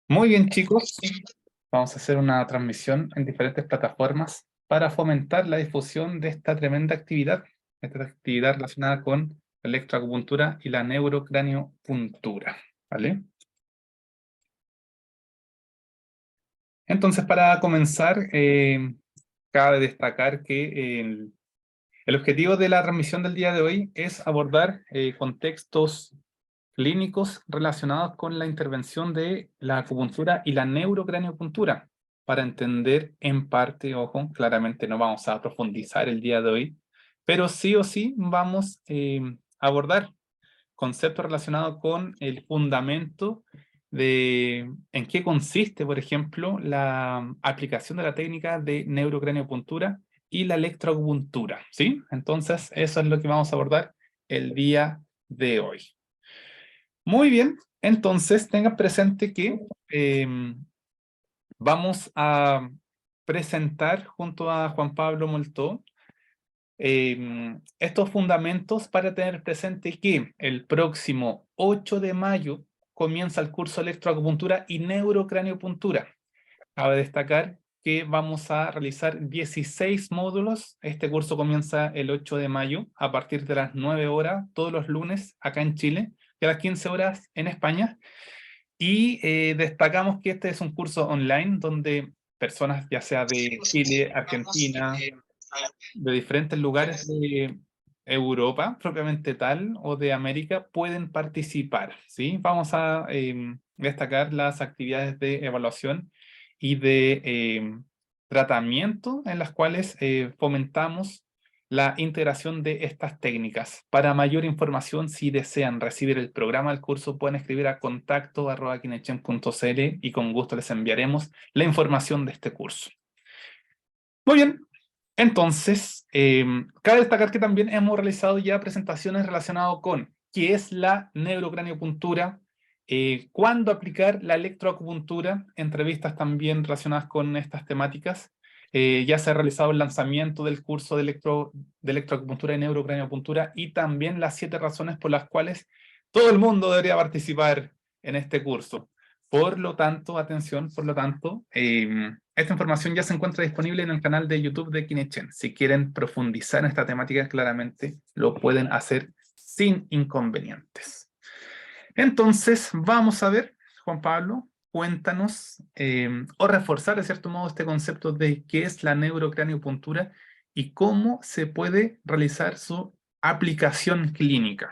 Muy bien, chicos. Vamos a hacer una transmisión en diferentes plataformas para fomentar la difusión de esta tremenda actividad, esta actividad relacionada con la electroacupuntura y la neurocraniopuntura, ¿vale? Entonces, para comenzar, cabe destacar que el objetivo de la transmisión del día de hoy es abordar contextos clínicos relacionados con la intervención de la acupuntura y la neurocraniopuntura. Para entender en parte, ojo, claramente no vamos a profundizar el día de hoy, pero sí o sí vamos a abordar conceptos relacionados con el fundamento de en qué consiste, por ejemplo, la aplicación de la técnica de neurocraniopuntura y la electroacupuntura, ¿sí? Entonces, eso es lo que vamos a abordar el día de hoy. Muy bien, entonces tengan presente que vamos a presentar junto a Juan Pablo Moltó estos fundamentos para tener presente que el próximo 8 de mayo comienza el curso de electroacupuntura y neurocraniopuntura. Cabe destacar que vamos a realizar 16 módulos. Este curso comienza el 8 de mayo a partir de las 9 horas todos los lunes acá en Chile y a las 15 horas en España. Y destacamos que este es un curso online donde personas ya sea de Chile, Argentina, de diferentes lugares de Europa propiamente tal o de América pueden participar, ¿sí? Vamos a destacar las actividades de evaluación y de tratamiento en las cuales fomentamos la integración de estas técnicas. Para mayor información, si desean recibir el programa del curso, pueden escribir a contacto@kinechem.cl y con gusto les enviaremos la información de este curso. Muy bien, entonces, cabe destacar que también hemos realizado ya presentaciones relacionadas con qué es la neurocraniopuntura, cuándo aplicar la electroacupuntura, entrevistas también relacionadas con estas temáticas. Ya se ha realizado el lanzamiento del curso de electroacupuntura y neurocraniopuntura y también las 7 razones por las cuales todo el mundo debería participar en este curso. Por lo tanto, atención, por lo tanto, esta información ya se encuentra disponible en el canal de YouTube de Kinechem. Si quieren profundizar en esta temática, claramente lo pueden hacer sin inconvenientes. Entonces, vamos a ver, Juan Pablo, cuéntanos o reforzar de cierto modo este concepto de qué es la neurocraniopuntura y cómo se puede realizar su aplicación clínica.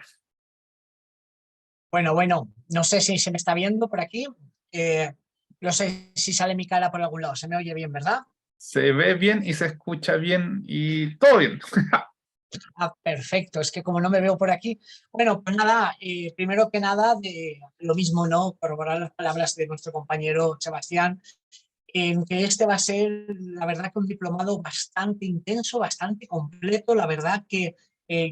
Bueno, no sé si se me está viendo por aquí. No sé si sale mi cara por algún lado. Se me oye bien, ¿verdad? Se ve bien y se escucha bien y todo bien. Ah, perfecto. Es que como no me veo por aquí. Bueno, pues nada, primero que nada, de lo mismo, ¿no? Corroborar las palabras de nuestro compañero Sebastián, en que este va a ser, la verdad, que un diplomado bastante intenso, bastante completo. La verdad que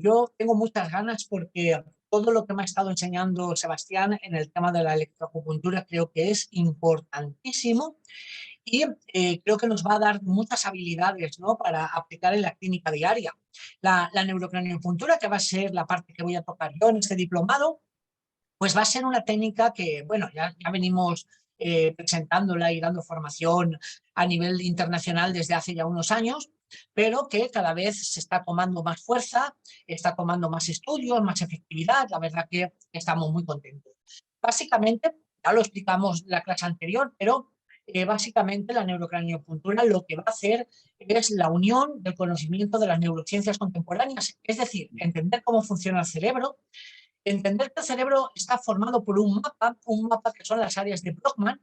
yo tengo muchas ganas porque todo lo que me ha estado enseñando Sebastián en el tema de la electroacupuntura creo que es importantísimo y creo que nos va a dar muchas habilidades, ¿no?, para aplicar en la clínica diaria. La neurocraniopuntura, que va a ser la parte que voy a tocar yo en este diplomado, pues va a ser una técnica que, bueno, ya venimos presentándola y dando formación a nivel internacional desde hace ya unos años, pero que cada vez se está tomando más fuerza, está tomando más estudios, más efectividad. La verdad que estamos muy contentos. Básicamente, ya lo explicamos en la clase anterior, pero básicamente la neurocraniopuntura lo que va a hacer es la unión del conocimiento de las neurociencias contemporáneas, es decir, entender cómo funciona el cerebro, entender que el cerebro está formado por un mapa que son las áreas de Brockman.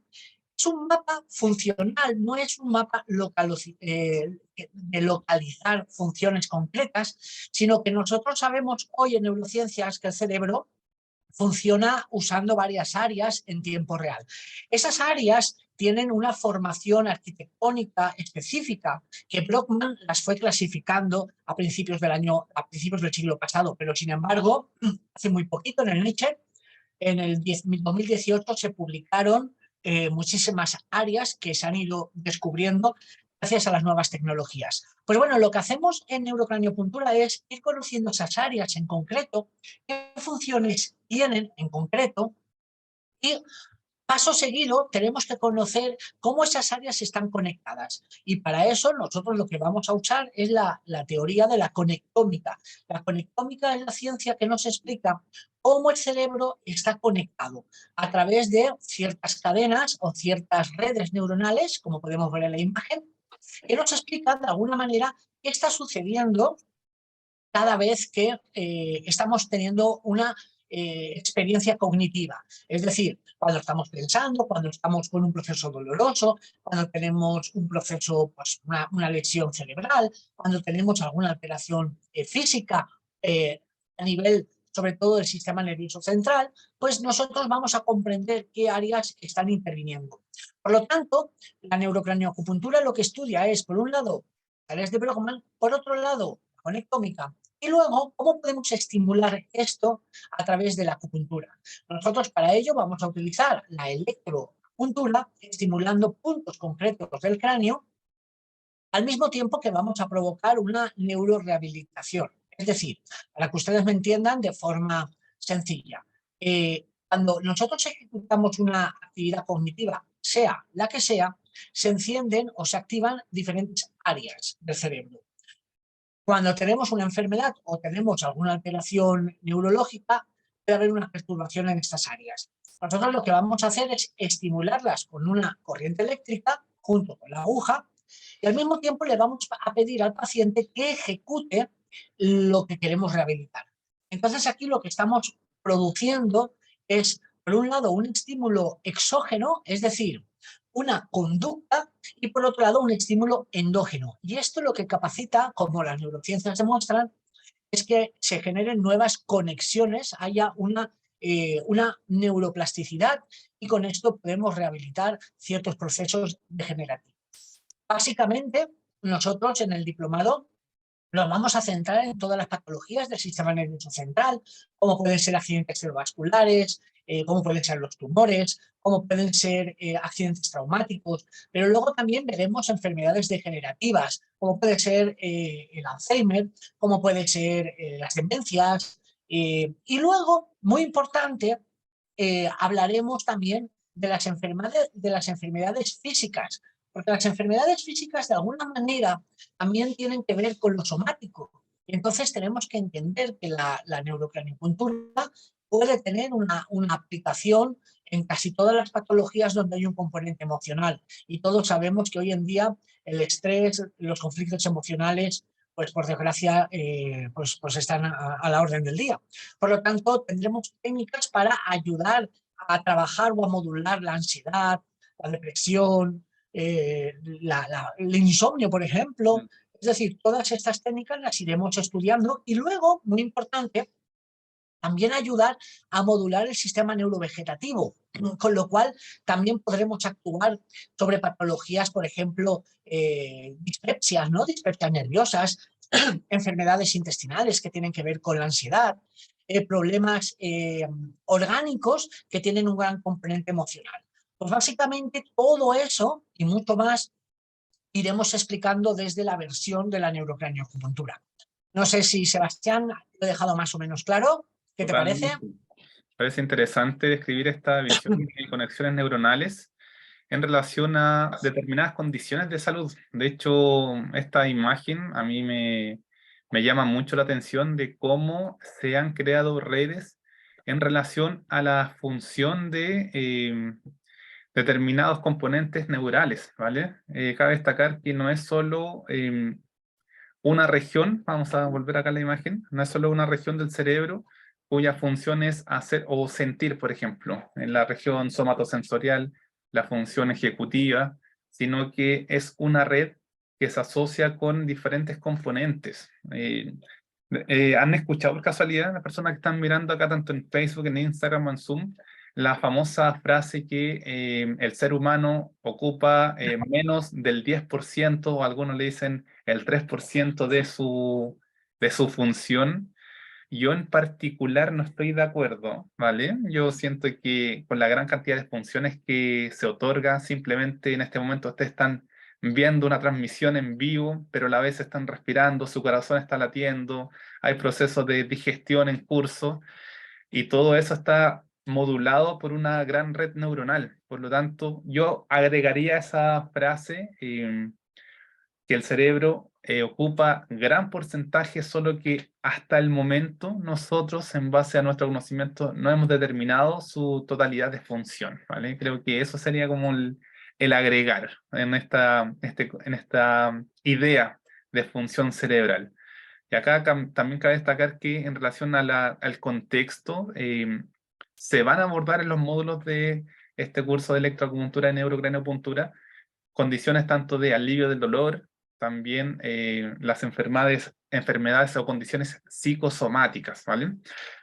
Es un mapa funcional, no es un mapa de localizar funciones concretas, sino que nosotros sabemos hoy en neurociencias que el cerebro funciona usando varias áreas en tiempo real. Esas áreas tienen una formación arquitectónica específica que Brockman las fue clasificando a principios del siglo pasado, pero sin embargo, hace muy poquito en el Nature, en el 2018 se publicaron muchísimas áreas que se han ido descubriendo gracias a las nuevas tecnologías. Pues bueno, lo que hacemos en neurocraniopuntura es ir conociendo esas áreas en concreto, qué funciones tienen en concreto y Paso seguido, tenemos que conocer cómo esas áreas están conectadas. Y para eso nosotros lo que vamos a usar es la teoría de la conectómica. La conectómica es la ciencia que nos explica cómo el cerebro está conectado a través de ciertas cadenas o ciertas redes neuronales, como podemos ver en la imagen, que nos explica de alguna manera qué está sucediendo cada vez que estamos teniendo una experiencia cognitiva. Es decir, cuando estamos pensando, cuando estamos con un proceso doloroso, cuando tenemos un proceso, pues una lesión cerebral, cuando tenemos alguna alteración física a nivel, sobre todo, del sistema nervioso central, pues nosotros vamos a comprender qué áreas están interviniendo. Por lo tanto, la neurocranioacupuntura lo que estudia es, por un lado, áreas de Brodmann, por otro lado, la conectómica, y luego, ¿cómo podemos estimular esto a través de la acupuntura? Nosotros para ello vamos a utilizar la electroacupuntura, estimulando puntos concretos del cráneo, al mismo tiempo que vamos a provocar una neurorehabilitación. Es decir, para que ustedes me entiendan de forma sencilla, cuando nosotros ejecutamos una actividad cognitiva, sea la que sea, se encienden o se activan diferentes áreas del cerebro. Cuando tenemos una enfermedad o tenemos alguna alteración neurológica, puede haber una perturbación en estas áreas. Nosotros lo que vamos a hacer es estimularlas con una corriente eléctrica junto con la aguja y al mismo tiempo le vamos a pedir al paciente que ejecute lo que queremos rehabilitar. Entonces aquí lo que estamos produciendo es, por un lado, un estímulo exógeno, es decir, una conducta, y por otro lado un estímulo endógeno. Y esto lo que capacita, como las neurociencias demuestran, es que se generen nuevas conexiones, haya una neuroplasticidad y con esto podemos rehabilitar ciertos procesos degenerativos. Básicamente, nosotros en el diplomado nos vamos a centrar en todas las patologías del sistema nervioso central, como pueden ser accidentes cerebrovasculares, como pueden ser los tumores, como pueden ser accidentes traumáticos, pero luego también veremos enfermedades degenerativas, como puede ser el Alzheimer, como puede ser las demencias, y luego, muy importante, hablaremos también de las enfermedades físicas, porque las enfermedades físicas de alguna manera también tienen que ver con lo somático. Y entonces tenemos que entender que la neurocraniopuntura puede tener una aplicación en casi todas las patologías donde hay un componente emocional. Y todos sabemos que hoy en día el estrés, los conflictos emocionales, pues por desgracia, pues están a la orden del día. Por lo tanto, tendremos técnicas para ayudar a trabajar o a modular la ansiedad, la depresión, el insomnio, por ejemplo. Es decir, todas estas técnicas las iremos estudiando y luego, muy importante, también ayudar a modular el sistema neurovegetativo, con lo cual también podremos actuar sobre patologías, por ejemplo, dispepsias, ¿no? Dispepsias nerviosas, enfermedades intestinales que tienen que ver con la ansiedad, problemas orgánicos que tienen un gran componente emocional. Pues básicamente todo eso y mucho más iremos explicando desde la versión de la neurocranioacupuntura. No sé si, Sebastián, lo he dejado más o menos claro. ¿Qué te parece? Totalmente. Parece interesante describir esta visión de conexiones neuronales en relación a determinadas condiciones de salud. De hecho, esta imagen a mí me llama mucho la atención de cómo se han creado redes en relación a la función de determinados componentes neurales, ¿vale? Cabe destacar que no es solo una región, vamos a volver acá a la imagen, no es solo una región del cerebro cuya función es hacer o sentir, por ejemplo, en la región somatosensorial, la función ejecutiva, sino que es una red que se asocia con diferentes componentes. ¿Han escuchado por casualidad, las personas que están mirando acá tanto en Facebook, en Instagram o en Zoom, la famosa frase que el ser humano ocupa menos del 10%, o algunos le dicen el 3% de su función? Yo en particular no estoy de acuerdo, ¿vale? Yo siento que con la gran cantidad de funciones que se otorga, simplemente en este momento ustedes están viendo una transmisión en vivo, pero a la vez están respirando, su corazón está latiendo, hay procesos de digestión en curso, y todo eso está modulado por una gran red neuronal. Por lo tanto, yo agregaría esa frase, que el cerebro ocupa gran porcentaje, solo que hasta el momento nosotros, en base a nuestro conocimiento, no hemos determinado su totalidad de función, ¿vale? Creo que eso sería como el agregar en esta idea de función cerebral. Y acá también cabe destacar que en relación a al contexto, se van a abordar en los módulos de este curso de electroacupuntura y neurocraneopuntura condiciones tanto de alivio del dolor, también las enfermedades o condiciones psicosomáticas, ¿vale?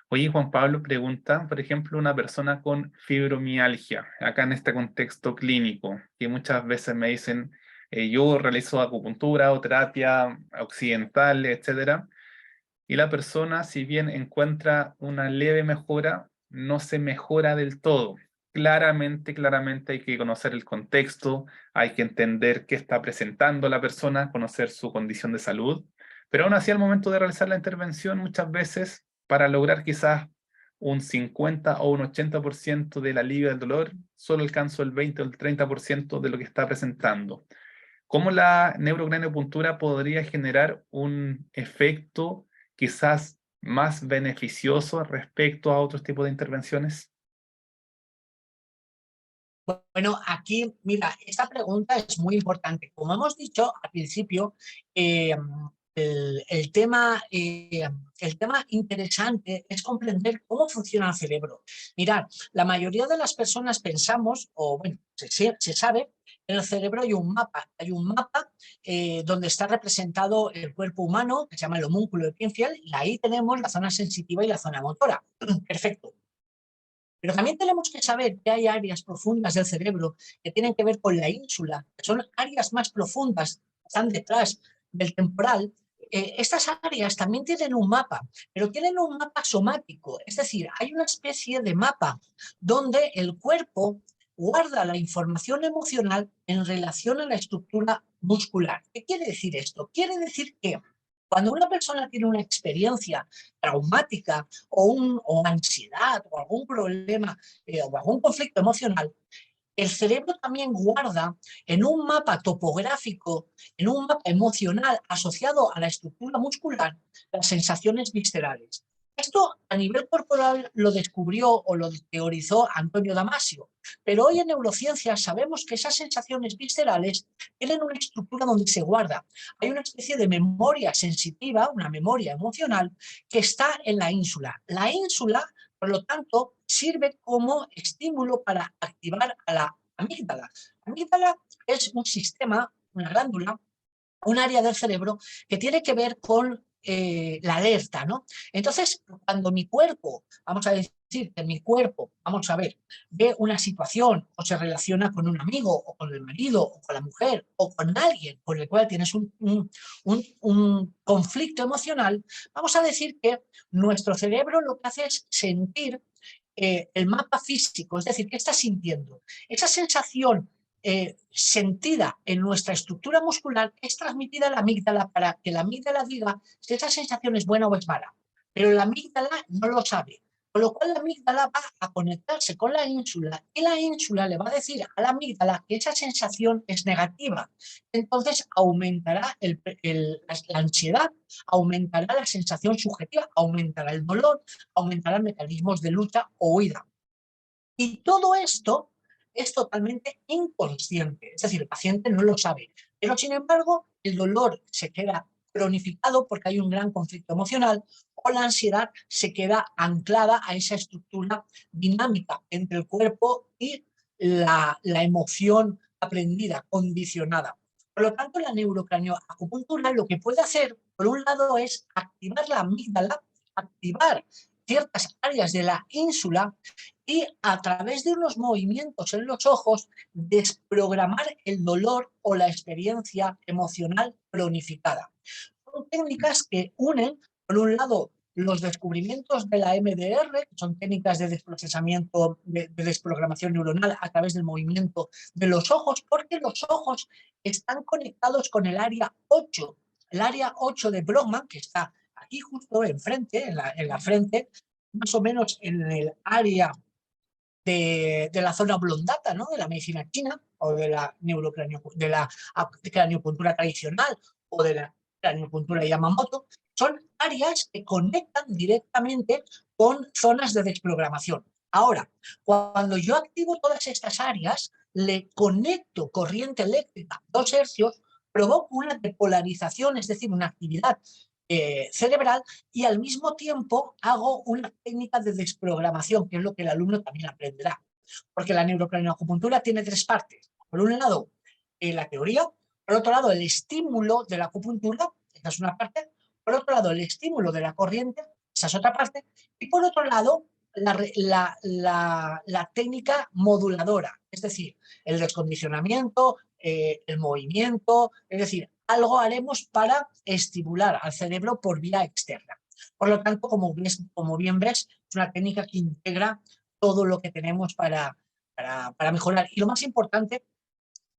Oye, Juan Pablo pregunta, por ejemplo, una persona con fibromialgia, acá en este contexto clínico, que muchas veces me dicen, yo realizo acupuntura o terapia occidental, etcétera, y la persona, si bien encuentra una leve mejora, no se mejora del todo. Claramente hay que conocer el contexto, hay que entender qué está presentando la persona, conocer su condición de salud, pero aún así al momento de realizar la intervención, muchas veces para lograr quizás un 50 o un 80% del alivio del dolor, solo alcanzo el 20 o el 30% de lo que está presentando. ¿Cómo la neurocraneopuntura podría generar un efecto quizás más beneficioso respecto a otros tipos de intervenciones? Bueno, aquí, mira, esta pregunta es muy importante. Como hemos dicho al principio, el tema interesante es comprender cómo funciona el cerebro. Mirad, la mayoría de las personas pensamos, o bueno, se sabe, en el cerebro hay un mapa donde está representado el cuerpo humano, que se llama el homúnculo epinfial, y ahí tenemos la zona sensitiva y la zona motora. Perfecto. Pero también tenemos que saber que hay áreas profundas del cerebro que tienen que ver con la ínsula, que son áreas más profundas, están detrás del temporal. Estas áreas también tienen un mapa, pero tienen un mapa somático, es decir, hay una especie de mapa donde el cuerpo guarda la información emocional en relación a la estructura muscular. ¿Qué quiere decir esto? Quiere decir que cuando una persona tiene una experiencia traumática o ansiedad o algún problema o algún conflicto emocional, el cerebro también guarda en un mapa topográfico, en un mapa emocional asociado a la estructura muscular, las sensaciones viscerales. Esto a nivel corporal lo descubrió o lo teorizó Antonio Damasio, pero hoy en neurociencias sabemos que esas sensaciones viscerales tienen una estructura donde se guarda. Hay una especie de memoria sensitiva, una memoria emocional que está en la ínsula. La ínsula, por lo tanto, sirve como estímulo para activar a la amígdala. La amígdala es un sistema, una glándula, un área del cerebro que tiene que ver con la alerta, ¿no? Entonces, cuando mi cuerpo, vamos a decir que mi cuerpo, vamos a ver, ve una situación o se relaciona con un amigo o con el marido o con la mujer o con alguien con el cual tienes un conflicto emocional, vamos a decir que nuestro cerebro lo que hace es sentir el mapa físico, es decir, ¿qué estás sintiendo? Esa sensación sentida en nuestra estructura muscular es transmitida a la amígdala para que la amígdala diga si esa sensación es buena o es mala. Pero la amígdala no lo sabe. Con lo cual la amígdala va a conectarse con la ínsula y la ínsula le va a decir a la amígdala que esa sensación es negativa. Entonces aumentará la ansiedad, aumentará la sensación subjetiva, aumentará el dolor, aumentarán mecanismos de lucha o huida. Y todo esto es totalmente inconsciente, es decir, el paciente no lo sabe, pero sin embargo el dolor se queda cronificado porque hay un gran conflicto emocional o la ansiedad se queda anclada a esa estructura dinámica entre el cuerpo y la emoción aprendida, condicionada. Por lo tanto, la neurocranioacupuntura lo que puede hacer, por un lado, es activar la amígdala, activar ciertas áreas de la ínsula y a través de unos movimientos en los ojos desprogramar el dolor o la experiencia emocional cronificada. Son técnicas que unen, por un lado, los descubrimientos de la MDR, que son técnicas de desprocesamiento, de desprogramación neuronal a través del movimiento de los ojos, porque los ojos están conectados con el área 8 de Brodmann, que está aquí justo enfrente, en la frente, más o menos en el área de la zona oblongata, ¿no? De la medicina china o de la craniopuntura tradicional o de la craniopuntura Yamamoto, son áreas que conectan directamente con zonas de desprogramación. Ahora, cuando yo activo todas estas áreas, le conecto corriente eléctrica 2 hercios, provoco una depolarización, es decir, una actividad cerebral, y al mismo tiempo hago una técnica de desprogramación, que es lo que el alumno también aprenderá. Porque la neurocranioacupuntura tiene 3 partes. Por un lado, la teoría; por otro lado, el estímulo de la acupuntura, esa es una parte; por otro lado, el estímulo de la corriente, esa es otra parte; y por otro lado, la técnica moduladora, es decir, el descondicionamiento, el movimiento, es decir, algo haremos para estimular al cerebro por vía externa. Por lo tanto, como bien ves, es una técnica que integra todo lo que tenemos para mejorar. Y lo más importante,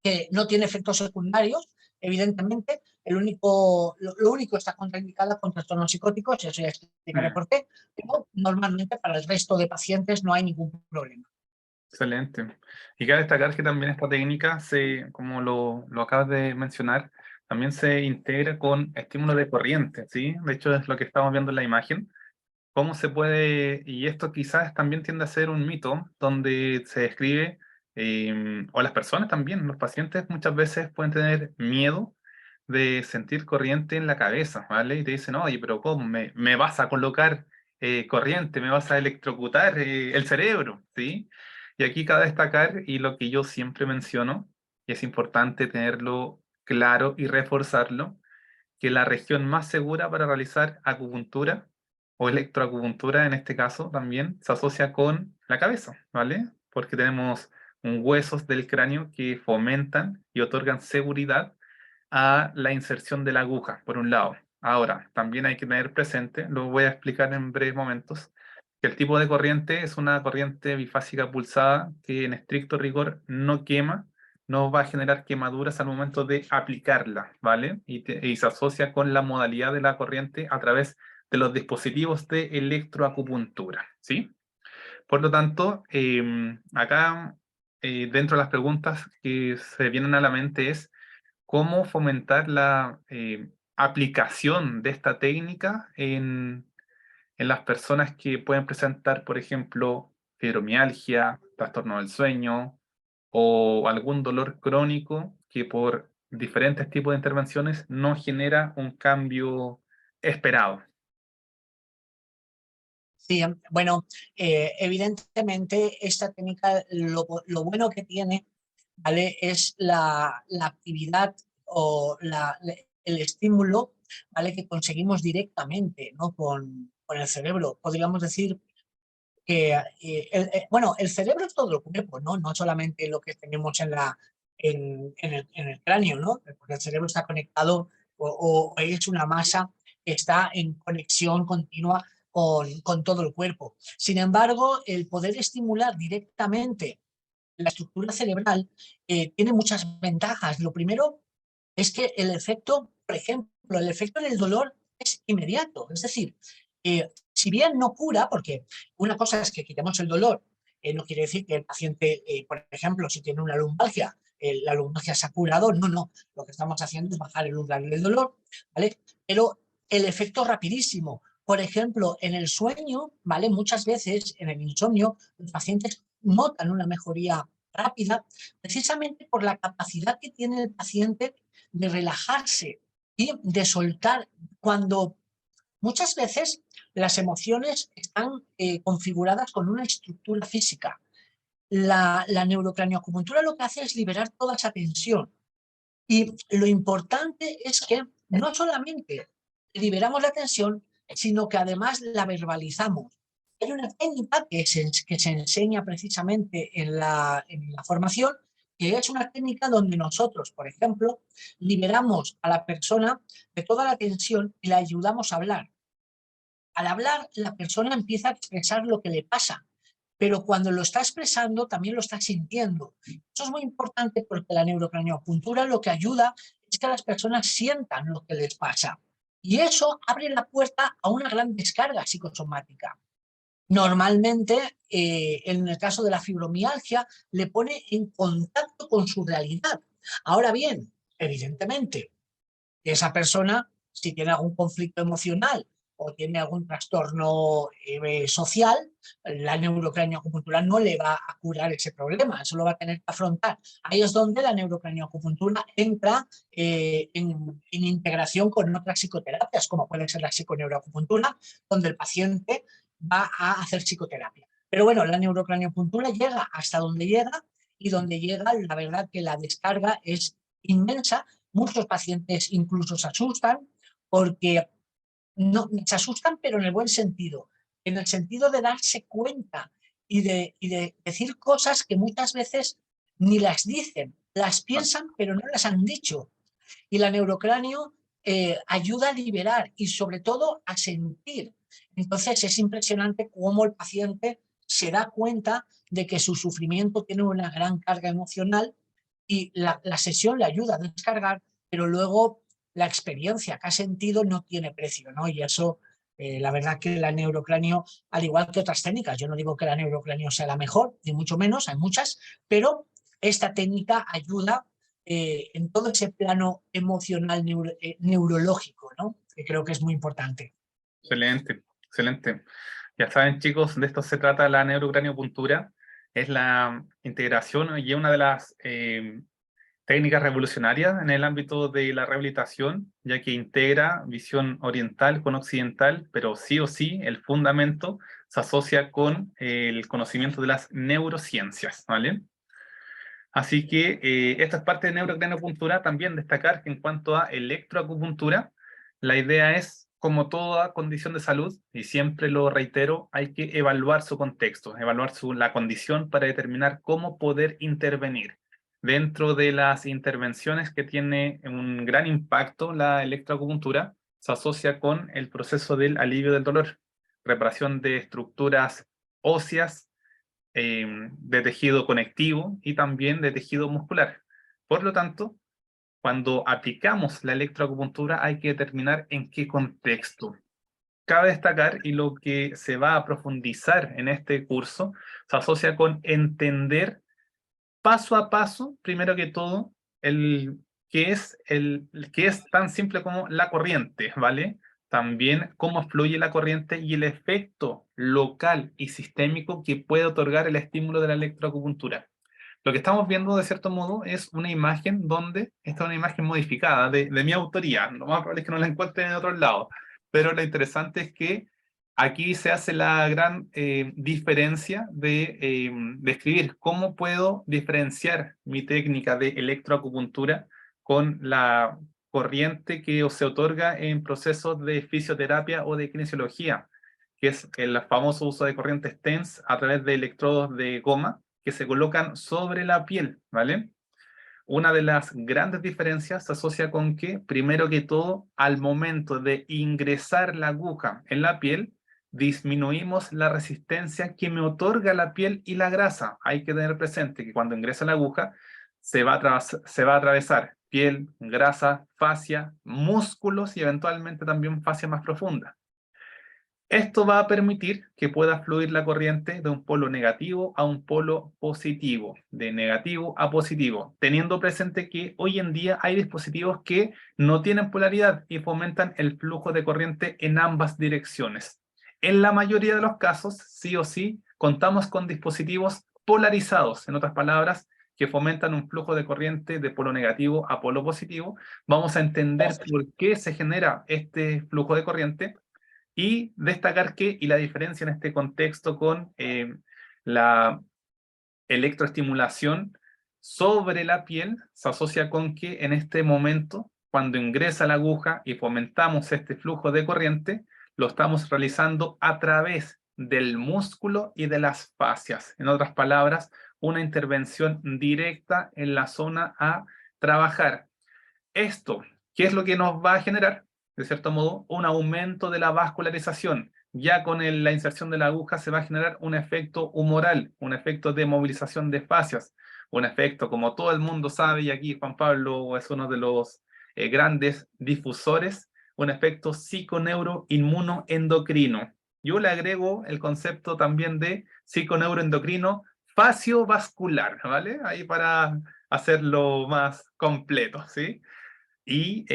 que no tiene efectos secundarios, evidentemente. Lo único está contraindicada con trastornos psicóticos, y eso ya explicaré por qué, pero normalmente para el resto de pacientes no hay ningún problema. Excelente. Y cabe destacar que también esta técnica, como lo acabas de mencionar, también se integra con estímulo de corriente, ¿sí? De hecho, es lo que estamos viendo en la imagen. ¿Cómo se puede? Y esto quizás también tiende a ser un mito, donde se describe, o las personas también, los pacientes muchas veces pueden tener miedo de sentir corriente en la cabeza, ¿vale? Y te dicen, oye, pero ¿cómo? ¿Me vas a colocar corriente? ¿Me vas a electrocutar el cerebro? ¿Sí? Y aquí cabe destacar, y lo que yo siempre menciono, y es importante tenerlo claro y reforzarlo, que la región más segura para realizar acupuntura o electroacupuntura en este caso también se asocia con la cabeza, ¿vale? Porque tenemos huesos del cráneo que fomentan y otorgan seguridad a la inserción de la aguja, por un lado. Ahora, también hay que tener presente, lo voy a explicar en breves momentos, que el tipo de corriente es una corriente bifásica pulsada que en estricto rigor no quema, no va a generar quemaduras al momento de aplicarla, ¿vale? Y se asocia con la modalidad de la corriente a través de los dispositivos de electroacupuntura, ¿sí? Por lo tanto, acá, dentro de las preguntas que se vienen a la mente es cómo fomentar la aplicación de esta técnica en las personas que pueden presentar, por ejemplo, fibromialgia, trastorno del sueño o algún dolor crónico que por diferentes tipos de intervenciones no genera un cambio esperado. Sí, bueno, evidentemente esta técnica lo bueno que tiene, ¿vale? Es la actividad o el estímulo, ¿vale? Que conseguimos directamente, ¿no? Con el cerebro. Podríamos decir que, bueno, el cerebro es todo el cuerpo, ¿no? No solamente lo que tenemos en el cráneo, ¿no? Porque el cerebro está conectado o es una masa que está en conexión continua con todo el cuerpo. Sin embargo, el poder estimular directamente la estructura cerebral tiene muchas ventajas. Lo primero es que el efecto, por ejemplo, el efecto del dolor es inmediato. Es decir, si bien no cura, porque una cosa es que quitemos el dolor, no quiere decir que el paciente, por ejemplo, si tiene una lumbalgia, la lumbalgia se ha curado, no, no. Lo que estamos haciendo es bajar el umbral del dolor, ¿vale? Pero el efecto rapidísimo, por ejemplo, en el sueño, ¿vale? Muchas veces en el insomnio, los pacientes notan una mejoría rápida precisamente por la capacidad que tiene el paciente de relajarse y de soltar cuando muchas veces las emociones están configuradas con una estructura física. La neurocranioacupuntura lo que hace es liberar toda esa tensión. Y lo importante es que no solamente liberamos la tensión, sino que además la verbalizamos. Hay una técnica que se enseña precisamente en la formación, que es una técnica donde nosotros, por ejemplo, liberamos a la persona de toda la tensión y la ayudamos a hablar. Al hablar, la persona empieza a expresar lo que le pasa, pero cuando lo está expresando también lo está sintiendo. Eso es muy importante porque la neurocranioacupuntura lo que ayuda es que las personas sientan lo que les pasa. Y eso abre la puerta a una gran descarga psicosomática. Normalmente, en el caso de la fibromialgia, le pone en contacto con su realidad. Ahora bien, evidentemente, esa persona, si tiene algún conflicto emocional o tiene algún trastorno social, la neurocranioacupuntura no le va a curar ese problema, eso lo va a tener que afrontar. Ahí es donde la neurocranioacupuntura entra en integración con otras psicoterapias, como puede ser la psiconeuroacupuntura, donde el paciente va a hacer psicoterapia. Pero bueno, la neurocranioacupuntura llega hasta donde llega, y donde llega, la verdad que la descarga es inmensa. Muchos pacientes incluso se asustan porque no, se asustan, pero en el buen sentido, en el sentido de darse cuenta y de decir cosas que muchas veces ni las dicen, las piensan, pero no las han dicho. Y la neurocráneo ayuda a liberar y sobre todo a sentir. Entonces es impresionante cómo el paciente se da cuenta de que su sufrimiento tiene una gran carga emocional, y la sesión le ayuda a descargar, pero luego la experiencia que ha sentido no tiene precio, ¿no? Y eso, la verdad que la neurocráneo, al igual que otras técnicas, yo no digo que la neurocráneo sea la mejor, ni mucho menos, hay muchas, pero esta técnica ayuda en todo ese plano emocional neurológico, ¿no? Que creo que es muy importante. Excelente, excelente. Ya saben, chicos, de esto se trata la neurocraniopuntura. Es la integración y es una de las técnicas revolucionarias en el ámbito de la rehabilitación, ya que integra visión oriental con occidental, pero sí o sí el fundamento se asocia con el conocimiento de las neurociencias, ¿vale? Así que esto es parte de neurocraniopuntura. También destacar que en cuanto a electroacupuntura, la idea es, como toda condición de salud, y siempre lo reitero, hay que evaluar su contexto, evaluar la condición para determinar cómo poder intervenir. Dentro de las intervenciones que tiene un gran impacto la electroacupuntura, se asocia con el proceso del alivio del dolor, reparación de estructuras óseas, de tejido conectivo y también de tejido muscular. Por lo tanto, cuando aplicamos la electroacupuntura hay que determinar en qué contexto. Cabe destacar, y lo que se va a profundizar en este curso, se asocia con entender paso a paso, primero que todo, que es tan simple como la corriente, ¿vale? También cómo fluye la corriente y el efecto local y sistémico que puede otorgar el estímulo de la electroacupuntura. Lo que estamos viendo, de cierto modo, es una imagen donde, esta es una imagen modificada de mi autoría, lo más probable es que no la encuentren en otros lados, pero lo interesante es que aquí se hace la gran diferencia de describir cómo puedo diferenciar mi técnica de electroacupuntura con la corriente que se otorga en procesos de fisioterapia o de kinesiología, que es el famoso uso de corrientes TENS a través de electrodos de goma que se colocan sobre la piel, ¿vale? Una de las grandes diferencias se asocia con que, primero que todo, al momento de ingresar la aguja en la piel, disminuimos la resistencia que me otorga la piel y la grasa. Hay que tener presente que cuando ingresa la aguja, se va a atravesar piel, grasa, fascia, músculos y eventualmente también fascia más profunda. Esto va a permitir que pueda fluir la corriente de un polo negativo a un polo positivo, de negativo a positivo, teniendo presente que hoy en día hay dispositivos que no tienen polaridad y fomentan el flujo de corriente en ambas direcciones. En la mayoría de los casos, sí o sí, contamos con dispositivos polarizados, en otras palabras, que fomentan un flujo de corriente de polo negativo a polo positivo. Vamos a entender por qué se genera este flujo de corriente y destacar que, y la diferencia en este contexto con la electroestimulación sobre la piel, se asocia con que en este momento, cuando ingresa la aguja y fomentamos este flujo de corriente, lo estamos realizando a través del músculo y de las fascias. En otras palabras, una intervención directa en la zona a trabajar. Esto, ¿qué es lo que nos va a generar? De cierto modo, un aumento de la vascularización. Ya con la inserción de la aguja se va a generar un efecto humoral, un efecto de movilización de fascias, un efecto, como todo el mundo sabe, y aquí Juan Pablo es uno de los grandes difusores, un efecto psiconeuroinmunoendocrino. yo le agrego el concepto también de psiconeuroendocrino faciovascular, ¿vale? Ahí para hacerlo más completo, ¿sí? Y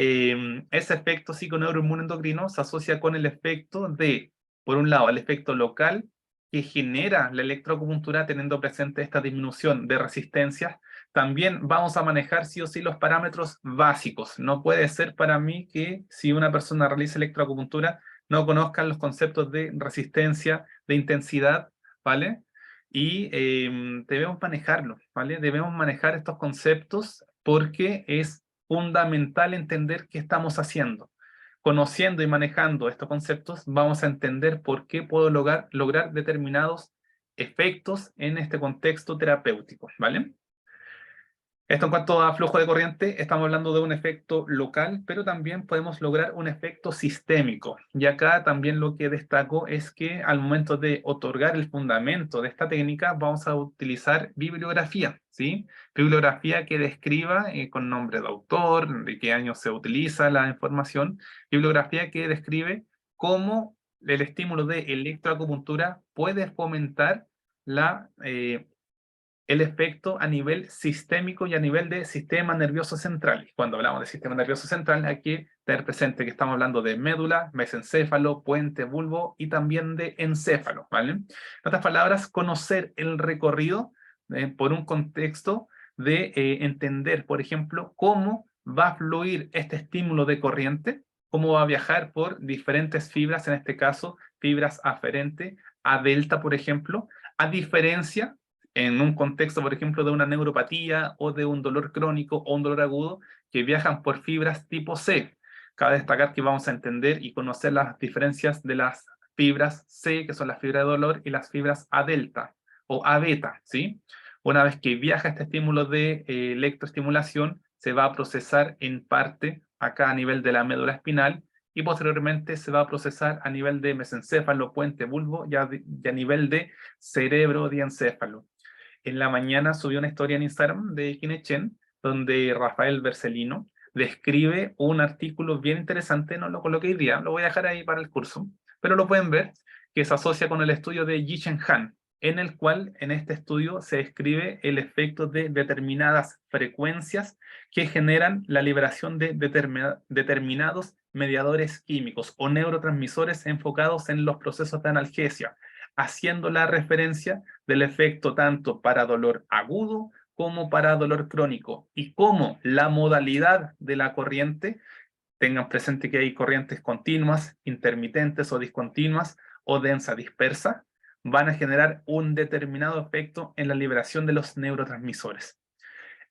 ese efecto psiconeuroinmunoendocrino se asocia con el efecto de, por un lado, el efecto local que genera la electroacupuntura teniendo presente esta disminución de resistencias. También vamos a manejar sí o sí los parámetros básicos. No puede ser para mí que si una persona realiza electroacupuntura no conozcan los conceptos de resistencia, de intensidad, ¿vale? Y debemos manejarlo, ¿vale? Debemos manejar estos conceptos porque es fundamental entender qué estamos haciendo. Conociendo y manejando estos conceptos, vamos a entender por qué puedo lograr determinados efectos en este contexto terapéutico, ¿vale? Esto en cuanto a flujo de corriente, estamos hablando de un efecto local, pero también podemos lograr un efecto sistémico. Y acá también lo que destaco es que al momento de otorgar el fundamento de esta técnica, vamos a utilizar bibliografía, ¿sí? Bibliografía que describa con nombre de autor, de qué año se utiliza la información, bibliografía que describe cómo el estímulo de electroacupuntura puede fomentar el efecto a nivel sistémico y a nivel de sistema nervioso central. Cuando hablamos de sistema nervioso central, hay que tener presente que estamos hablando de médula, mesencéfalo, puente, bulbo y también de encéfalo, ¿vale? En otras palabras, conocer el recorrido por un contexto de entender, por ejemplo, cómo va a fluir este estímulo de corriente, cómo va a viajar por diferentes fibras, en este caso, fibras aferente a delta, por ejemplo, a diferencia en un contexto, por ejemplo, de una neuropatía o de un dolor crónico o un dolor agudo que viajan por fibras tipo C. Cabe destacar que vamos a entender y conocer las diferencias de las fibras C, que son las fibras de dolor, y las fibras A delta o A beta, ¿sí? Una vez que viaja este estímulo de electroestimulación, se va a procesar en parte acá a nivel de la médula espinal y posteriormente se va a procesar a nivel de mesencéfalo, puente, bulbo y a nivel de cerebro diencéfalo. En la mañana subió una historia en Instagram de Kinechen, donde Rafael Bercelino describe un artículo bien interesante, no lo coloqué hoy día, lo voy a dejar ahí para el curso, pero lo pueden ver, que se asocia con el estudio de Yi-Chen Han, en el cual en este estudio se describe el efecto de determinadas frecuencias que generan la liberación de determinados mediadores químicos o neurotransmisores enfocados en los procesos de analgesia, haciendo la referencia del efecto tanto para dolor agudo como para dolor crónico, y cómo la modalidad de la corriente, tengan presente que hay corrientes continuas, intermitentes o discontinuas, o densa dispersa, van a generar un determinado efecto en la liberación de los neurotransmisores.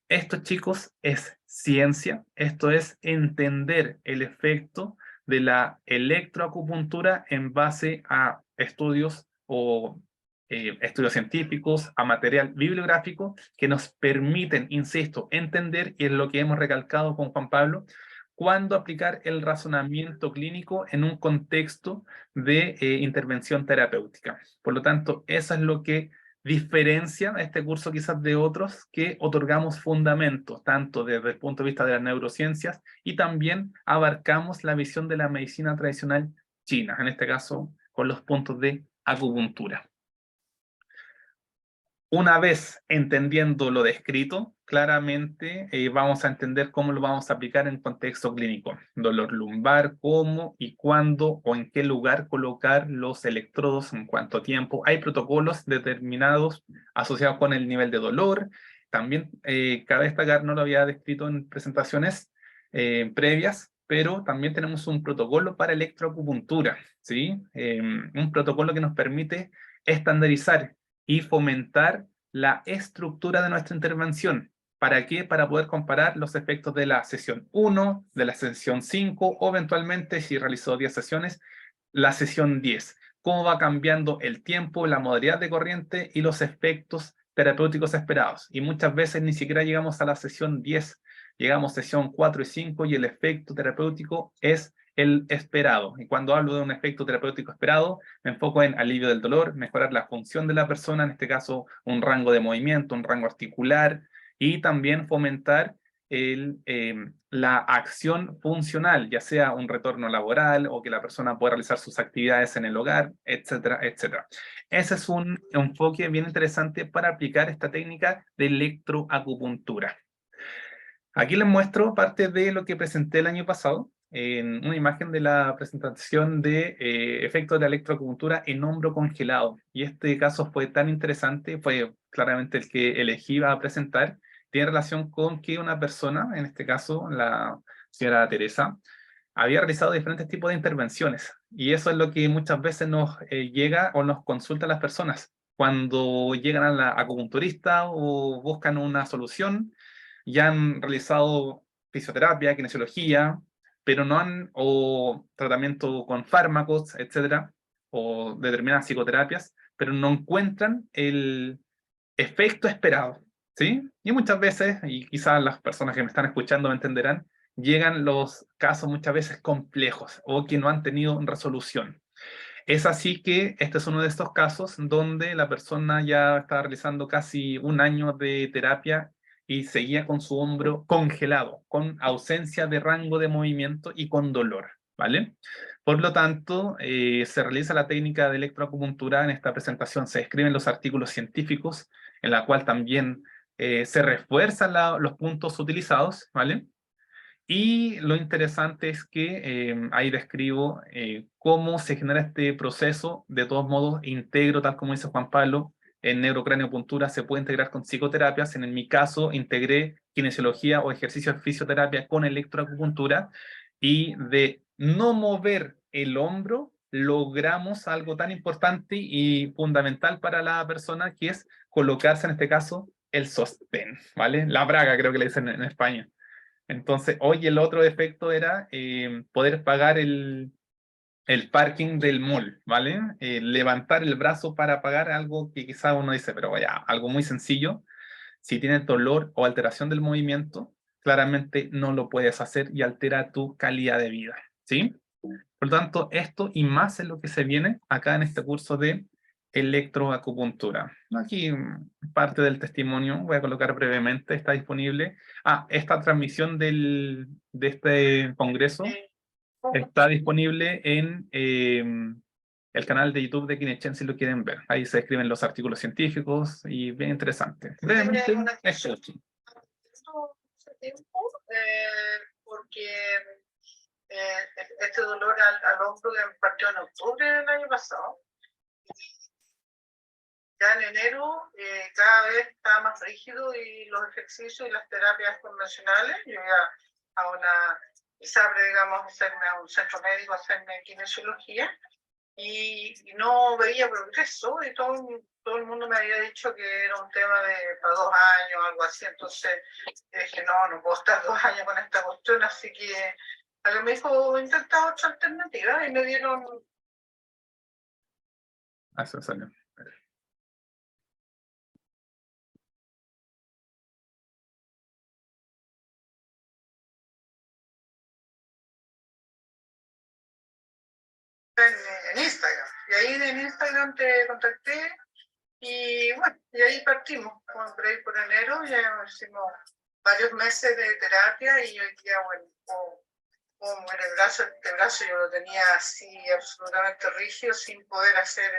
Esto, chicos, es ciencia, esto es entender el efecto de la electroacupuntura en base a estudios o estudios científicos, a material bibliográfico que nos permiten, insisto, entender, y es lo que hemos recalcado con Juan Pablo, cuándo aplicar el razonamiento clínico en un contexto de intervención terapéutica. Por lo tanto, eso es lo que diferencia este curso quizás de otros que otorgamos fundamentos, tanto desde el punto de vista de las neurociencias y también abarcamos la visión de la medicina tradicional china, en este caso con los puntos de acupuntura. Una vez entendiendo lo descrito, claramente vamos a entender cómo lo vamos a aplicar en contexto clínico. Dolor lumbar, cómo y cuándo o en qué lugar colocar los electrodos, en cuánto tiempo. Hay protocolos determinados asociados con el nivel de dolor. También cabe destacar, no lo había descrito en presentaciones previas, pero también tenemos un protocolo para electroacupuntura, ¿sí? Un protocolo que nos permite estandarizar y fomentar la estructura de nuestra intervención. ¿Para qué? Para poder comparar los efectos de la sesión 1, de la sesión 5 o eventualmente, si realizó 10 sesiones, la sesión 10. Cómo va cambiando el tiempo, la modalidad de corriente y los efectos terapéuticos esperados. Y muchas veces ni siquiera llegamos a la sesión 10, llegamos a sesión 4 y 5 y el efecto terapéutico es el esperado. Y cuando hablo de un efecto terapéutico esperado, me enfoco en alivio del dolor, mejorar la función de la persona, en este caso un rango de movimiento, un rango articular, y también fomentar la acción funcional, ya sea un retorno laboral o que la persona pueda realizar sus actividades en el hogar, etcétera, etcétera. Ese es un enfoque bien interesante para aplicar esta técnica de electroacupuntura. Aquí les muestro parte de lo que presenté el año pasado, en una imagen de la presentación de efectos de la electroacupuntura en hombro congelado. Y este caso fue tan interesante, fue claramente el que elegí a presentar, tiene relación con que una persona, en este caso la señora Teresa, había realizado diferentes tipos de intervenciones. Y eso es lo que muchas veces nos llega o nos consultan las personas cuando llegan a la acupunturista o buscan una solución. Ya han realizado fisioterapia, kinesiología, pero no han, o tratamiento con fármacos, etcétera, o determinadas psicoterapias, pero no encuentran el efecto esperado, ¿sí? Y muchas veces, y quizás las personas que me están escuchando me entenderán, llegan los casos muchas veces complejos o que no han tenido resolución. Es así que este es uno de estos casos donde la persona ya está realizando casi un año de terapia y seguía con su hombro congelado, con ausencia de rango de movimiento y con dolor, ¿vale? Por lo tanto, se realiza la técnica de electroacupuntura. En esta presentación se describen los artículos científicos, en la cual también se refuerzan los puntos utilizados, ¿vale? Y lo interesante es que ahí describo cómo se genera este proceso. De todos modos, integro, tal como dice Juan Pablo, en neurocraniopuntura se puede integrar con psicoterapias. En mi caso, integré kinesiología o ejercicio de fisioterapia con electroacupuntura, y de no mover el hombro, logramos algo tan importante y fundamental para la persona, que es colocarse, en este caso, el sostén, ¿vale? La braga, creo que le dicen en España. Entonces, hoy el otro efecto era poder pagar el parking del mall, ¿vale? Levantar el brazo para pagar algo que quizá uno dice, pero vaya, algo muy sencillo. Si tienes dolor o alteración del movimiento, claramente no lo puedes hacer y altera tu calidad de vida, ¿sí? Por lo tanto, esto y más es lo que se viene acá en este curso de electroacupuntura. Aquí parte del testimonio, voy a colocar brevemente, está disponible. Esta transmisión de este congreso está disponible en el canal de YouTube de Kinechen, si lo quieren ver. Ahí se escriben los artículos científicos y bien interesante. Brevemente, eso. Porque este dolor al hombro que me partió en octubre del año pasado, ya en enero cada vez está más rígido, y los ejercicios y las terapias convencionales, yo ya a una ISAPRE, digamos, hacerme a un centro médico, hacerme kinesiología, y no veía progreso, y todo el mundo me había dicho que era un tema de para 2 años, algo así. Entonces dije, no puedo estar 2 años con esta cuestión, así que alguien me dijo, intenta otra alternativa, y me dieron... Eso salió. en Instagram, y ahí en Instagram te contacté, y bueno, y ahí partimos, por ahí por enero, ya hicimos varios meses de terapia, y hoy día, bueno, como en el brazo, este brazo yo lo tenía así absolutamente rígido, sin poder hacer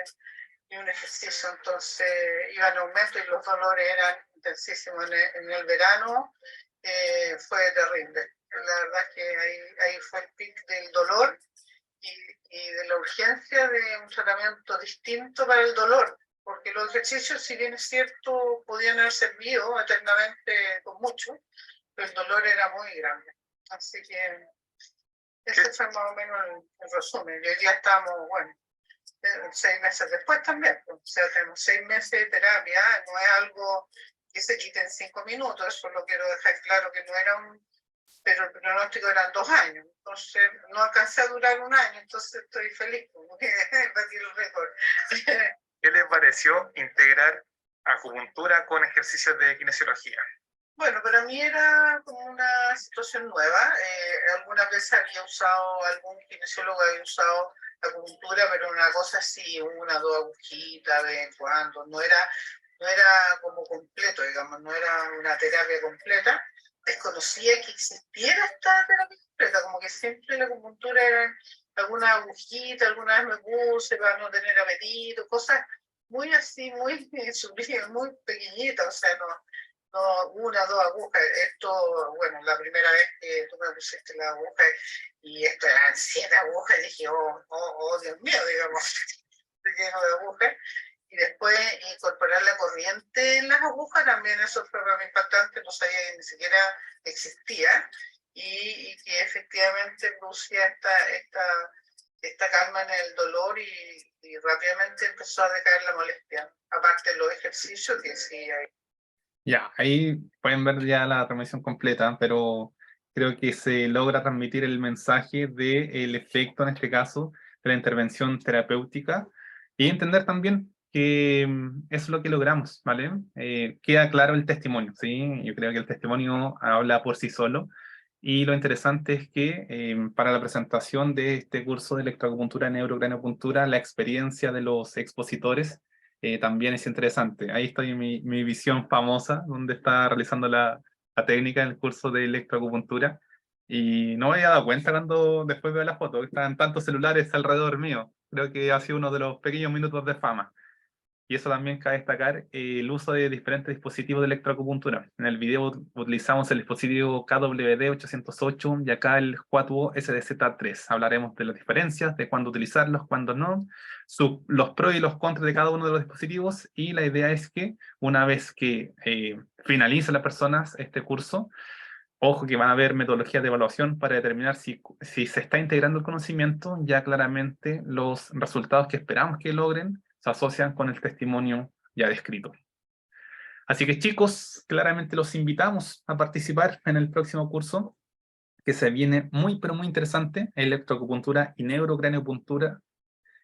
ni un ejercicio. Entonces iba en aumento y los dolores eran intensísimos. En el verano fue terrible. La verdad es que ahí fue el pic del dolor, y de la urgencia de un tratamiento distinto para el dolor, porque los ejercicios, si bien es cierto, podían haber servido eternamente con mucho, pero el dolor era muy grande. Así que ese fue más o menos el resumen. Y hoy día estamos, bueno, 6 meses después también. O sea, tenemos 6 meses de terapia, no es algo que se quite en 5 minutos, eso lo quiero dejar claro, que no era pero el pronóstico eran 2 años. Entonces no alcancé a durar 1 año, entonces estoy feliz porque batí el récord. ¿Qué le pareció integrar acupuntura con ejercicios de kinesiología? Bueno, para mí era como una situación nueva. Algunas veces había usado, algún kinesiólogo había usado acupuntura, pero una cosa así, 1 o 2 agujitas de vez en cuando. No era como completo, digamos, no era una terapia completa. desconocía que existiera esta terapia completa, como que siempre la acupuntura era alguna agujita, alguna vez me puse para no tener apetito, cosas muy así, muy sublimes, muy pequeñitas, o sea, no una, dos agujas. Esto, bueno, la primera vez que tú me pusiste la aguja y esto eran 7 agujas, dije, oh, Dios mío, digamos, lleno de agujas. Y después incorporar la corriente en las agujas, también eso fue para mí impactante, no sabía que ni siquiera existía, y que efectivamente producía esta calma en el dolor y rápidamente empezó a decaer la molestia, aparte de los ejercicios que sí hay. Ya, ahí pueden ver ya la transmisión completa, pero creo que se logra transmitir el mensaje del efecto, en este caso, de la intervención terapéutica y entender también que eso es lo que logramos, ¿vale? Queda claro el testimonio, ¿sí? Yo creo que el testimonio habla por sí solo y lo interesante es que para la presentación de este curso de electroacupuntura, neurocraneopuntura, la experiencia de los expositores también es interesante. Ahí está mi visión famosa, donde está realizando la técnica en el curso de electroacupuntura. Y no me había dado cuenta cuando después veo la foto, que estaban tantos celulares alrededor mío. Creo que ha sido uno de los pequeños minutos de fama. Y eso también cabe destacar el uso de diferentes dispositivos de electroacupuntura. En el video utilizamos el dispositivo KWD-808 y acá el Huatuo SDZ3. Hablaremos de las diferencias, de cuándo utilizarlos, cuándo no, los pros y los contras de cada uno de los dispositivos, y la idea es que una vez que finalice las personas este curso, ojo que van a haber metodologías de evaluación para determinar si se está integrando el conocimiento, ya claramente los resultados que esperamos que logren se asocian con el testimonio ya descrito. Así que chicos, claramente los invitamos a participar en el próximo curso, que se viene muy pero muy interesante, electroacupuntura y neurocraneopuntura.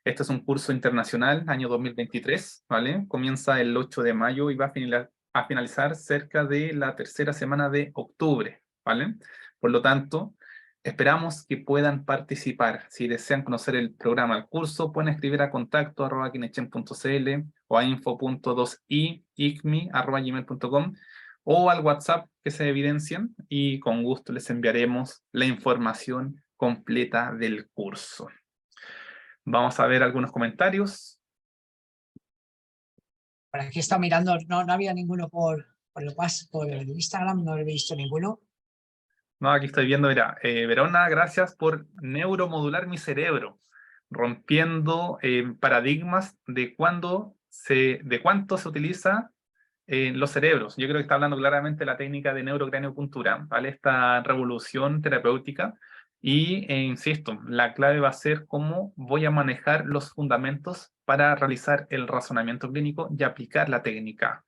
Este es un curso internacional, año 2023, ¿vale? Comienza el 8 de mayo y va a finalizar cerca de la tercera semana de octubre, ¿vale? Por lo tanto, esperamos que puedan participar. Si desean conocer el programa del curso, pueden escribir a contacto@kinechen.cl o a info.2i@gmail.com o al WhatsApp que se evidencien y con gusto les enviaremos la información completa del curso. Vamos a ver algunos comentarios. Por aquí está mirando, no había ninguno por el Instagram, no he visto ninguno. No, aquí estoy viendo, mira, Verona, gracias por neuromodular mi cerebro, rompiendo paradigmas de cuánto se utiliza los cerebros. Yo creo que está hablando claramente de la técnica de neurocraneopuntura, ¿vale? Esta revolución terapéutica. Y, insisto, la clave va a ser cómo voy a manejar los fundamentos para realizar el razonamiento clínico y aplicar la técnica.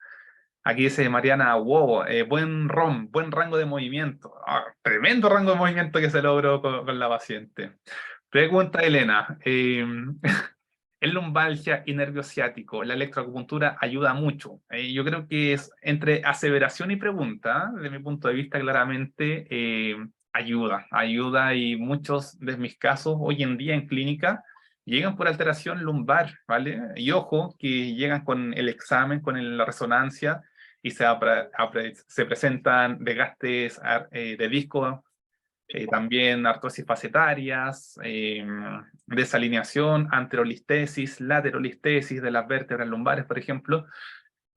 Aquí dice Mariana, wow, buen rango de movimiento. Tremendo rango de movimiento que se logró con la paciente. Pregunta Elena, en lumbalgia y nervio ciático, la electroacupuntura ayuda mucho. Yo creo que es entre aseveración y pregunta, desde mi punto de vista, claramente ayuda, y muchos de mis casos hoy en día en clínica llegan por alteración lumbar, ¿vale? Y ojo, que llegan con el examen, con la resonancia, y se presentan desgastes de disco, también artrosis facetarias, desalineación, anterolistesis, laterolistesis de las vértebras lumbares, por ejemplo.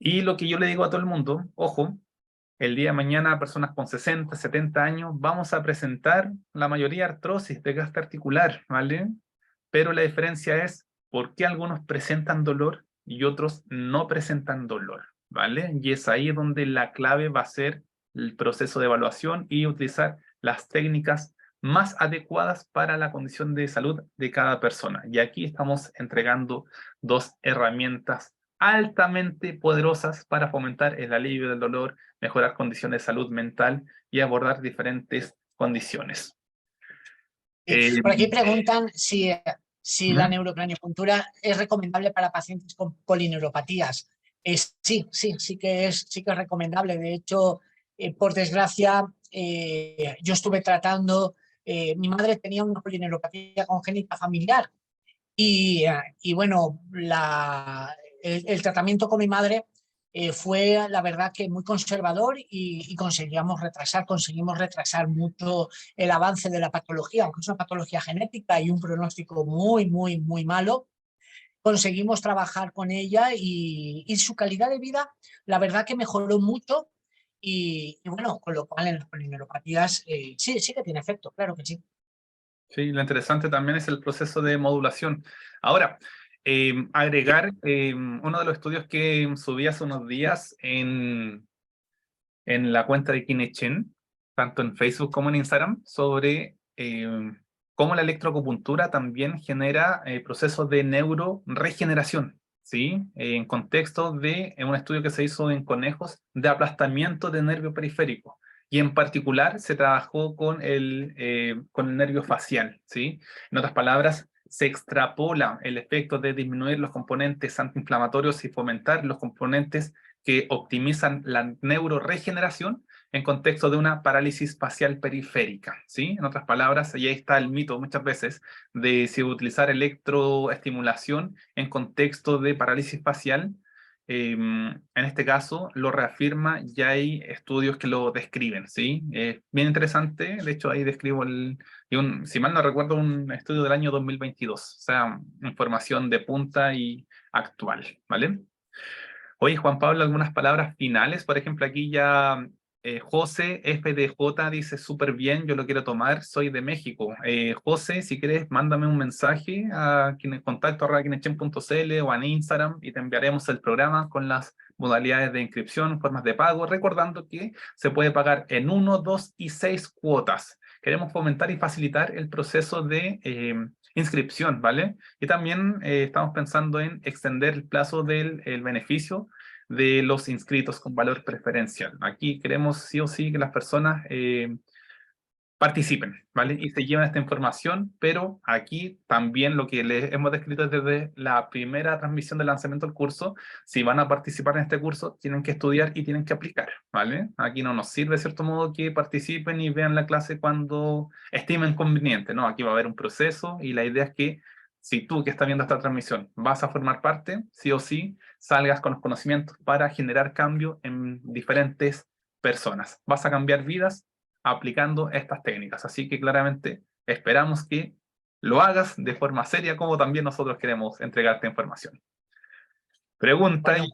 Y lo que yo le digo a todo el mundo, ojo, el día de mañana personas con 60, 70 años vamos a presentar la mayoría artrosis, desgaste articular, ¿vale? Pero la diferencia es por qué algunos presentan dolor y otros no presentan dolor, ¿vale? Y es ahí donde la clave va a ser el proceso de evaluación y utilizar las técnicas más adecuadas para la condición de salud de cada persona. Y aquí estamos entregando dos herramientas altamente poderosas para fomentar el alivio del dolor, mejorar condiciones de salud mental y abordar diferentes condiciones. Por aquí preguntan si la ¿Mm? neurocraneopuntura es recomendable para pacientes con polineuropatías. Sí que es recomendable. De hecho, por desgracia, yo estuve tratando, mi madre tenía una polineuropatía congénita familiar y bueno, el tratamiento con mi madre fue la verdad que muy conservador y conseguimos retrasar mucho el avance de la patología, aunque es una patología genética y un pronóstico muy, muy, muy malo. Conseguimos trabajar con ella y su calidad de vida, la verdad que mejoró mucho y bueno, con lo cual en las polineuropatías sí, sí que tiene efecto, claro que sí. Sí, lo interesante también es el proceso de modulación. Ahora, agregar uno de los estudios que subí hace unos días en la cuenta de Kinechen, tanto en Facebook como en Instagram, sobre cómo la electroacupuntura también genera procesos de neuroregeneración, ¿sí? En contexto de un estudio que se hizo en conejos de aplastamiento de nervio periférico. Y en particular se trabajó con el nervio facial, ¿sí? En otras palabras, se extrapola el efecto de disminuir los componentes antiinflamatorios y fomentar los componentes que optimizan la neuroregeneración en contexto de una parálisis facial periférica, ¿sí? En otras palabras, y ahí está el mito muchas veces de si utilizar electroestimulación en contexto de parálisis facial. En este caso lo reafirma, ya hay estudios que lo describen, ¿sí? Bien interesante, de hecho ahí describo si mal no recuerdo, un estudio del año 2022, o sea, información de punta y actual, ¿vale? Oye, Juan Pablo, algunas palabras finales. Por ejemplo, aquí ya José FDJ dice súper bien, yo lo quiero tomar, soy de México. José, si quieres, mándame un mensaje a contacto@kinechen.cl o en Instagram y te enviaremos el programa con las modalidades de inscripción, formas de pago, recordando que se puede pagar en 1, 2 y 6 cuotas. Queremos fomentar y facilitar el proceso de inscripción, ¿vale? Y también estamos pensando en extender el plazo del el beneficio de los inscritos con valor preferencial. Aquí queremos sí o sí que las personas participen, ¿vale? Y se lleven esta información, pero aquí también lo que les hemos descrito desde la primera transmisión del lanzamiento del curso, si van a participar en este curso, tienen que estudiar y tienen que aplicar, ¿vale? Aquí no nos sirve, de cierto modo, que participen y vean la clase cuando estimen conveniente, ¿no? Aquí va a haber un proceso y la idea es que si tú que estás viendo esta transmisión vas a formar parte, sí o sí, salgas con los conocimientos para generar cambio en diferentes personas. Vas a cambiar vidas aplicando estas técnicas. Así que claramente esperamos que lo hagas de forma seria como también nosotros queremos entregarte información. Pregunta, Bueno,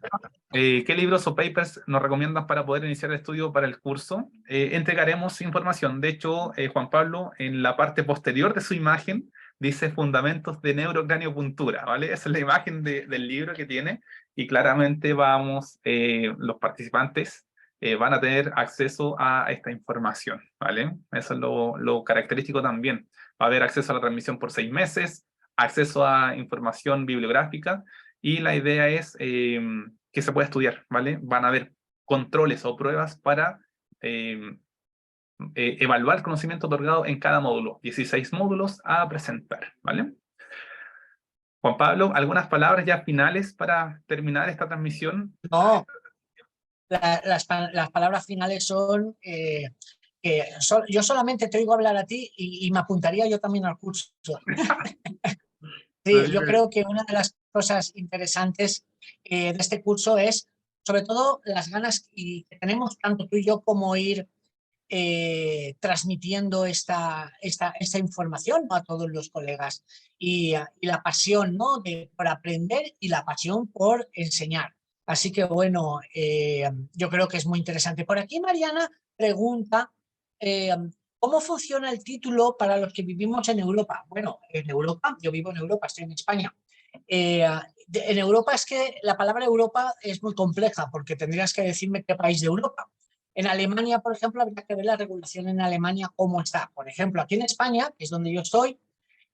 ¿qué libros o papers nos recomiendas para poder iniciar el estudio para el curso? Entregaremos información. De hecho, Juan Pablo, en la parte posterior de su imagen, dice Fundamentos de Neurocraniopuntura, ¿vale? Esa es la imagen del libro que tiene y claramente los participantes van a tener acceso a esta información, ¿vale? Eso es lo característico también. Va a haber acceso a la transmisión por 6 meses, acceso a información bibliográfica, y la idea es que se pueda estudiar, ¿vale? Van a haber controles o pruebas para evaluar el conocimiento otorgado en cada módulo. 16 módulos a presentar, ¿vale? Juan Pablo, ¿algunas palabras ya finales para terminar esta transmisión? no, las palabras finales son que yo solamente te oigo hablar a ti y me apuntaría yo también al curso. Sí, yo creo que una de las cosas interesantes de este curso es, sobre todo, las ganas que tenemos tanto tú y yo como ir transmitiendo esta información, ¿no?, a todos los colegas y la pasión, ¿no?, por aprender y la pasión por enseñar. Así que bueno, yo creo que es muy interesante. Por aquí Mariana pregunta ¿cómo funciona el título para los que vivimos en Europa? Bueno, en Europa, yo vivo en Europa, estoy en España. En Europa es que la palabra Europa es muy compleja porque tendrías que decirme qué país de Europa. En Alemania, por ejemplo, habría que ver la regulación en Alemania cómo está. Por ejemplo, aquí en España, que es donde yo estoy,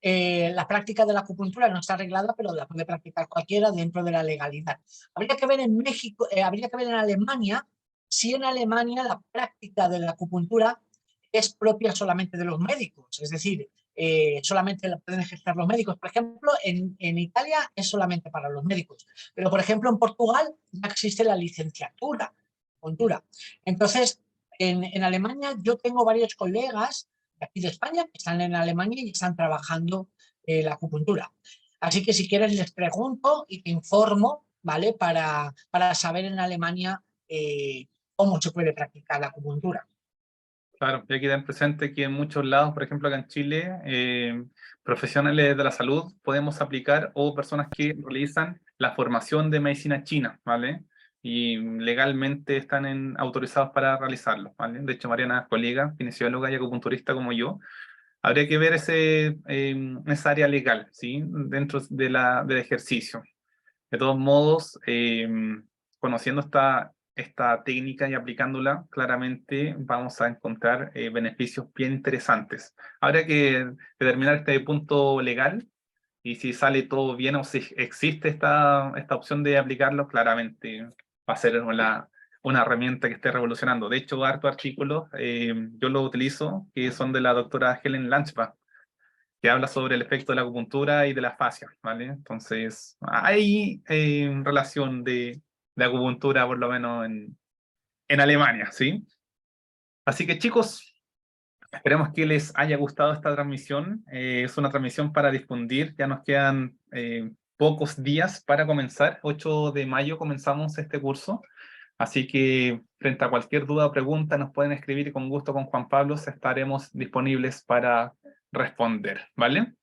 la práctica de la acupuntura no está arreglada, pero la puede practicar cualquiera dentro de la legalidad. Habría que ver en México, habría que ver en Alemania, si en Alemania la práctica de la acupuntura es propia solamente de los médicos, es decir, solamente la pueden ejercer los médicos. Por ejemplo, en Italia es solamente para los médicos, pero por ejemplo en Portugal ya existe la licenciatura. Entonces, en Alemania yo tengo varios colegas de aquí de España que están en Alemania y están trabajando la acupuntura. Así que si quieres les pregunto y te informo ¿vale? Para saber en Alemania cómo se puede practicar la acupuntura. Claro, y hay que tener presente que en muchos lados, por ejemplo acá en Chile, profesionales de la salud podemos aplicar o personas que realizan la formación de medicina china, ¿vale? Y legalmente están autorizados para realizarlo, ¿vale? De hecho, Mariana es colega, kinesióloga y acupunturista como yo. Habría que ver esa área legal, ¿sí? Dentro del ejercicio. De todos modos, conociendo esta técnica y aplicándola, claramente vamos a encontrar beneficios bien interesantes. Habría que determinar este punto legal y si sale todo bien o si existe esta opción de aplicarlo, claramente va a ser una herramienta que esté revolucionando. De hecho, harto artículos, yo lo utilizo, que son de la doctora Helen Lanchbach, que habla sobre el efecto de la acupuntura y de la fascia, ¿vale? Entonces, hay relación de acupuntura, por lo menos en Alemania, ¿sí? Así que chicos, esperemos que les haya gustado esta transmisión. Es una transmisión para difundir, ya nos quedan pocos días para comenzar. 8 de mayo comenzamos este curso, así que frente a cualquier duda o pregunta nos pueden escribir y con gusto con Juan Pablo estaremos disponibles para responder, ¿vale?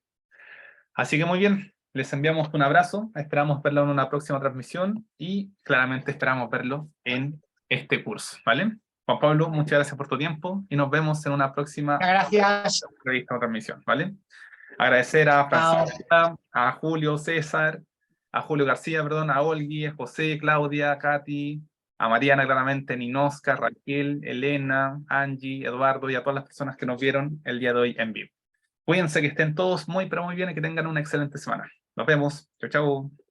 Así que muy bien, les enviamos un abrazo, esperamos verlo en una próxima transmisión y claramente esperamos verlo en este curso, ¿vale? Juan Pablo, muchas gracias por tu tiempo y nos vemos en una próxima Gracias. entrevista o transmisión, ¿vale? Agradecer a Chao. Francisca, a Julio César, a Julio García, perdón, a Olgui, a José, Claudia, Katy, a Mariana, claramente, Ninosca, Raquel, Elena, Angie, Eduardo y a todas las personas que nos vieron el día de hoy en vivo. Cuídense, que estén todos muy, pero muy bien y que tengan una excelente semana. Nos vemos. Chau, chau.